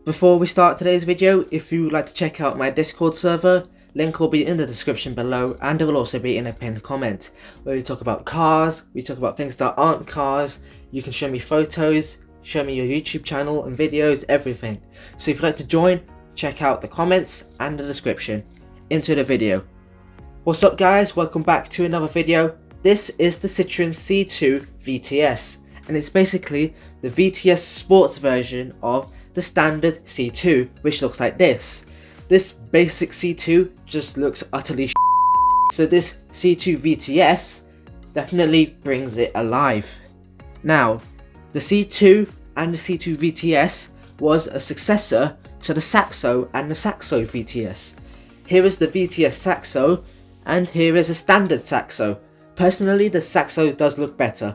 Before we start today's video, if you would like to check out my Discord server, link will be in the description below, and it will also be in a pinned comment, where we talk about cars, we talk about things that aren't cars, you can show me photos, show me your YouTube channel and videos, everything. So if you'd like to join, check out the comments and the description. Into the video. What's up guys, welcome back to another video. This is the Citroën C2 VTS, and it's basically the VTS sports version of the standard C2, which looks like this. This basic C2 just looks utterly so this C2 VTS definitely brings it alive. Now, the C2 and the C2 VTS was a successor to the Saxo and the Saxo VTS. Here is the VTS Saxo, and here is a standard Saxo. Personally, the Saxo does look better.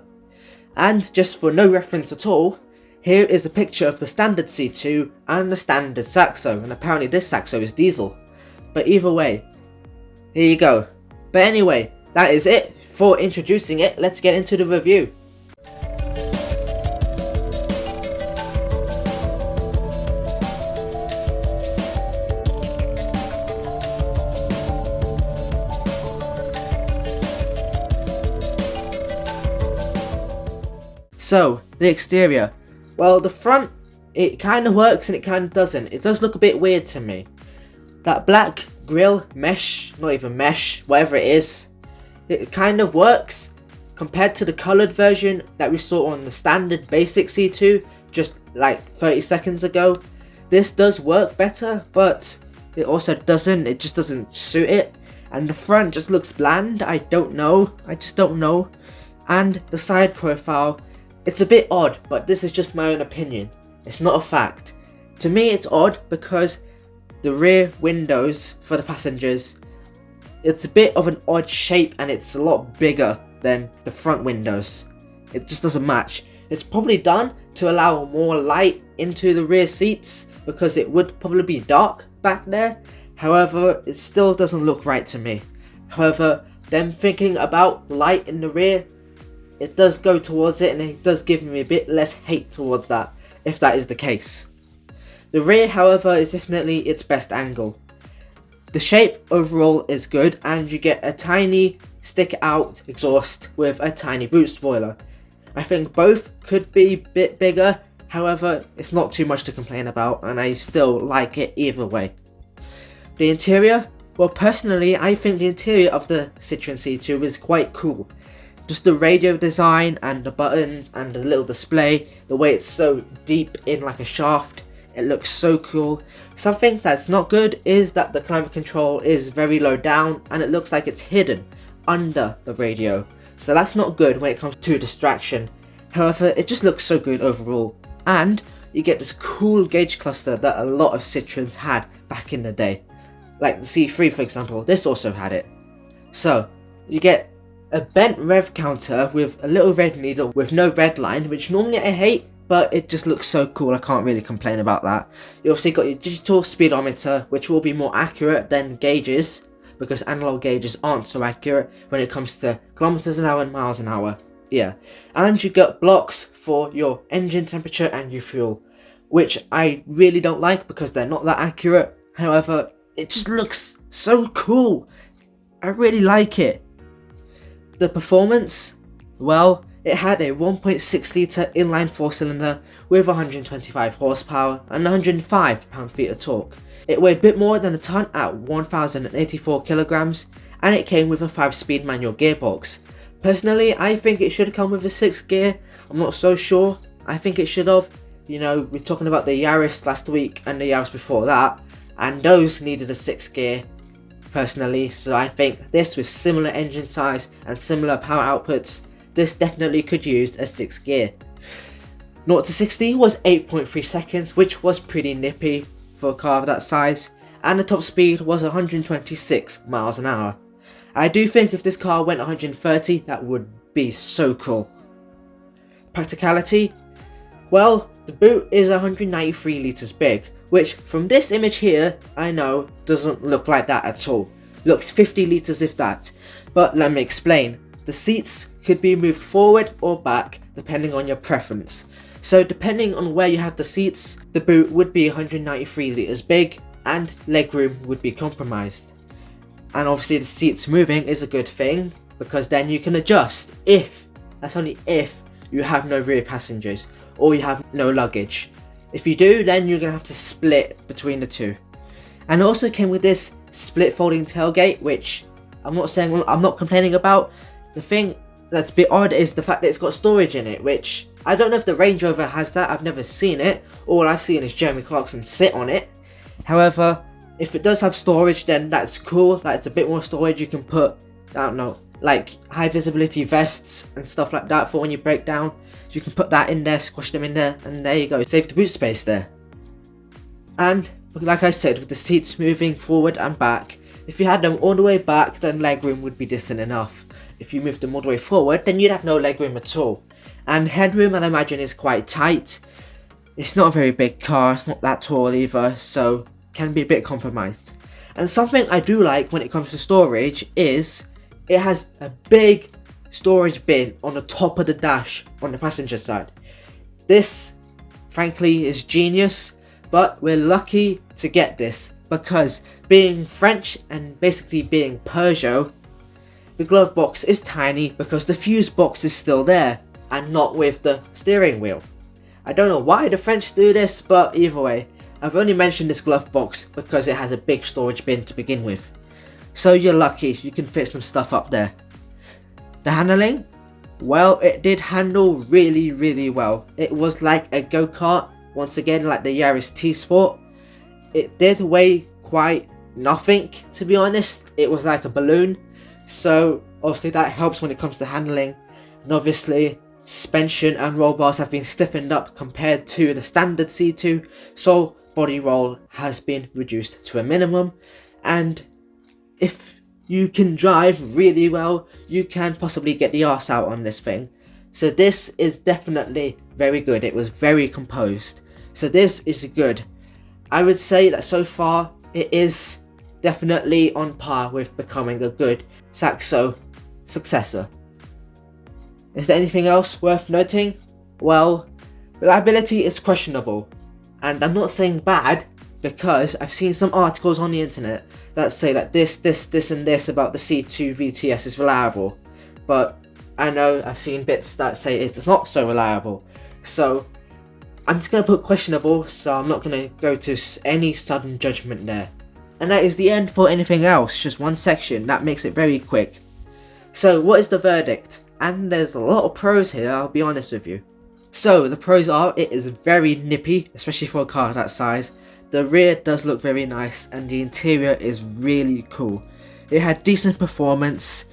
And just for no reference at all, here is a picture of the standard C2 and the standard Saxo, and apparently this Saxo is diesel. But either way, here you go. But anyway, that is it for introducing it. Let's get into the review. So, the exterior. Well, the front, it kind of works and it kind of doesn't. It does look a bit weird to me. That black grille mesh, not even mesh, whatever it is, it kind of works compared to the coloured version that we saw on the standard basic C2 just like 30 seconds ago. This does work better, but it also doesn't. It just doesn't suit it. And the front just looks bland. I don't know. I just don't know. And the side profile, it's a bit odd, but this is just my own opinion. It's not a fact. To me, it's odd because the rear windows for the passengers, it's a bit of an odd shape and it's a lot bigger than the front windows. It just doesn't match. It's probably done to allow more light into the rear seats because it would probably be dark back there. However, it still doesn't look right to me. However, them thinking about light in the rear, it does go towards it, and it does give me a bit less hate towards that, if that is the case. The rear, however, is definitely its best angle. The shape overall is good, and you get a tiny stick out exhaust with a tiny boot spoiler. I think both could be a bit bigger, however, it's not too much to complain about, and I still like it either way. The interior, well personally I think the interior of the Citroën C2 is quite cool. Just the radio design and the buttons and the little display, the way it's so deep in like a shaft, it looks so cool. Something that's not good is that the climate control is very low down and it looks like it's hidden under the radio. So that's not good when it comes to distraction. However, it just looks so good overall. And you get this cool gauge cluster that a lot of Citroens had back in the day. Like the C3 for example, this also had it. So, you get a bent rev counter with a little red needle with no red line, which normally I hate, but it just looks so cool, I can't really complain about that. You obviously got your digital speedometer, which will be more accurate than gauges, because analog gauges aren't so accurate when it comes to kilometers an hour and miles an hour. Yeah, and you got blocks for your engine temperature and your fuel, which I really don't like because they're not that accurate. However, it just looks so cool. I really like it. The performance, well, it had a 1.6 litre inline 4-cylinder with 125 horsepower and 105 pound-feet of torque. It weighed a bit more than a tonne at 1084 kilograms, and it came with a 5-speed manual gearbox. Personally, I think it should come with a 6th gear. I'm not so sure. I think it should have. You know, we're talking about the Yaris last week and the Yaris before that, and those needed a 6th gear. Personally, so I think this, with similar engine size and similar power outputs, this definitely could use a 6th gear. 0 to 60 was 8.3 seconds, which was pretty nippy for a car of that size, and the top speed was 126 miles an hour. I do think if this car went 130, that would be so cool. Practicality, well, the boot is 193 litres big, which from this image here, I know doesn't look like that at all. Looks 50 litres if that. But let me explain. The seats could be moved forward or back depending on your preference. So depending on where you have the seats, the boot would be 193 litres big and legroom would be compromised. And obviously the seats moving is a good thing, because then you can adjust if, that's only if, you have no rear passengers or you have no luggage. If you do, then you're going to have to split between the two. And it also came with this split folding tailgate, which I'm not complaining about. The thing that's a bit odd is the fact that it's got storage in it, which I don't know if the Range Rover has that. I've never seen it. All I've seen is Jeremy Clarkson sit on it. However, if it does have storage, then that's cool. Like, it's a bit more storage. You can put, I don't know, like high visibility vests and stuff like that for when you break down. You can put that in there, squash them in there, and there you go. Save the boot space there. And like I said, with the seats moving forward and back, if you had them all the way back, then legroom would be decent enough. If you moved them all the way forward, then you'd have no legroom at all. And headroom, I imagine, is quite tight. It's not a very big car, it's not that tall either, so can be a bit compromised. And something I do like when it comes to storage is it has a big storage bin on the top of the dash on the passenger side. This, frankly, is genius, but we're lucky to get this because being French and basically being Peugeot, the glove box is tiny because the fuse box is still there and not with the steering wheel. I don't know why the French do this, but either way, I've only mentioned this glove box because it has a big storage bin to begin with. So you're lucky, you can fit some stuff up there. The handling? Well, it did handle really well. It was like a go-kart, once again like the Yaris T-Sport. It did weigh quite nothing, to be honest. It was like a balloon, so obviously that helps when it comes to handling. And obviously suspension and roll bars have been stiffened up compared to the standard C2, so body roll has been reduced to a minimum. And if you can drive really well, you can possibly get the arse out on this thing. So this is definitely very good. It was very composed, so this is good. I would say that so far it is definitely on par with becoming a good Saxo successor. Is there anything else worth noting? Well, reliability is questionable, and I'm not saying bad, because I've seen some articles on the internet that say that this and this about the C2 VTS is reliable, but I know I've seen bits that say it's not so reliable, so I'm just going to put questionable, so I'm not going to go to any sudden judgment there. And that is the end for anything else, just one section, that makes it very quick. So what is the verdict? And there's a lot of pros here, I'll be honest with you. So the pros are, it is very nippy, especially for a car that size. The rear does look very nice and the interior is really cool. It had decent performance.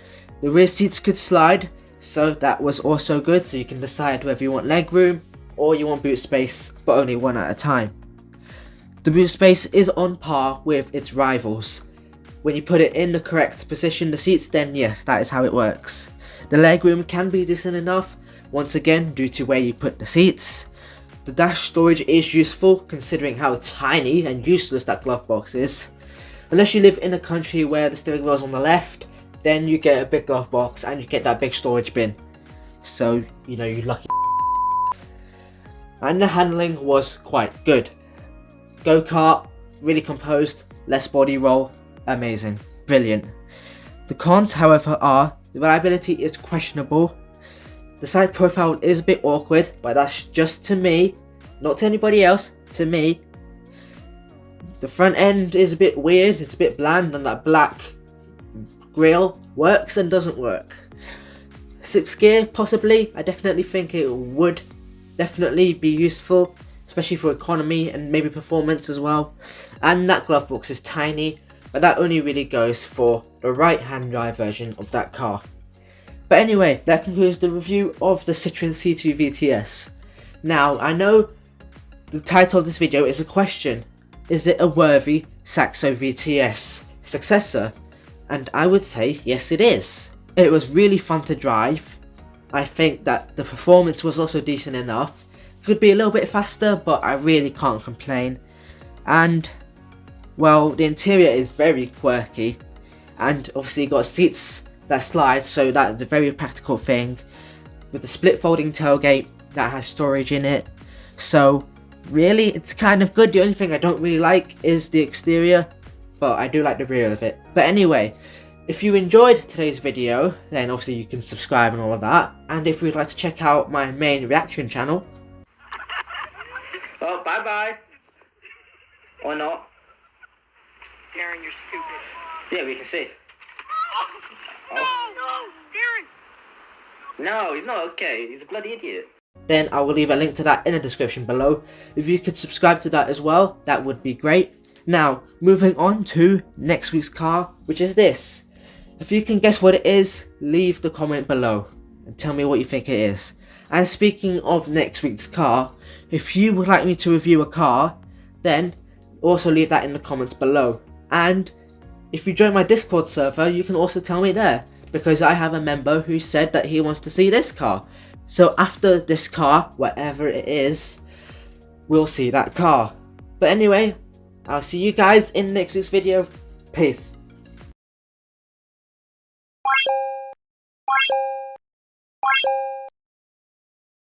The rear seats could slide, so that was also good, so you can decide whether you want legroom or you want boot space, but only one at a time. The boot space is on par with its rivals. When you put it in the correct position, the seats, then yes, that is how it works. The legroom can be decent enough, once again due to where you put the seats. The dash storage is useful considering how tiny and useless that glove box is. Unless you live in a country where the steering wheel is on the left, then you get a big glove box and you get that big storage bin. So, you know, you lucky. And the handling was quite good. Go-kart, really composed, less body roll, amazing, brilliant. The cons, however, are the reliability is questionable. The side profile is a bit awkward, but that's just to me, not to anybody else, to me. The front end is a bit weird, it's a bit bland, and that black grille works and doesn't work. 6th gear, possibly. I definitely think it would definitely be useful, especially for economy and maybe performance as well. And that glove box is tiny, but that only really goes for the right hand drive version of that car. But anyway, that concludes the review of the Citroën C2 VTS. Now, I know the title of this video is a question. Is it a worthy Saxo VTS successor? And I would say yes it is. It was really fun to drive. I think that the performance was also decent enough. Could be a little bit faster, but I really can't complain. And, well, the interior is very quirky. And obviously you got seats that slide, so that is a very practical thing. With the split folding tailgate that has storage in it. So really, it's kind of good. The only thing I don't really like is the exterior, but I do like the rear of it. But anyway, if you enjoyed today's video, then obviously you can subscribe and all of that. And if you'd like to check out my main reaction channel... Oh, bye-bye. Or not. Darren, you're stupid. Yeah, we can see. Oh. No, Darren! No, he's not okay. He's a bloody idiot. Then I will leave a link to that in the description below. If you could subscribe to that as well, that would be great. Now, moving on to next week's car, which is this. If you can guess what it is, leave the comment below and tell me what you think it is. And speaking of next week's car, if you would like me to review a car, then also leave that in the comments below. And if you join my Discord server, you can also tell me there, because I have a member who said that he wants to see this car. So after this car, whatever it is, we'll see that car. But anyway, I'll see you guys in next week's video. Peace.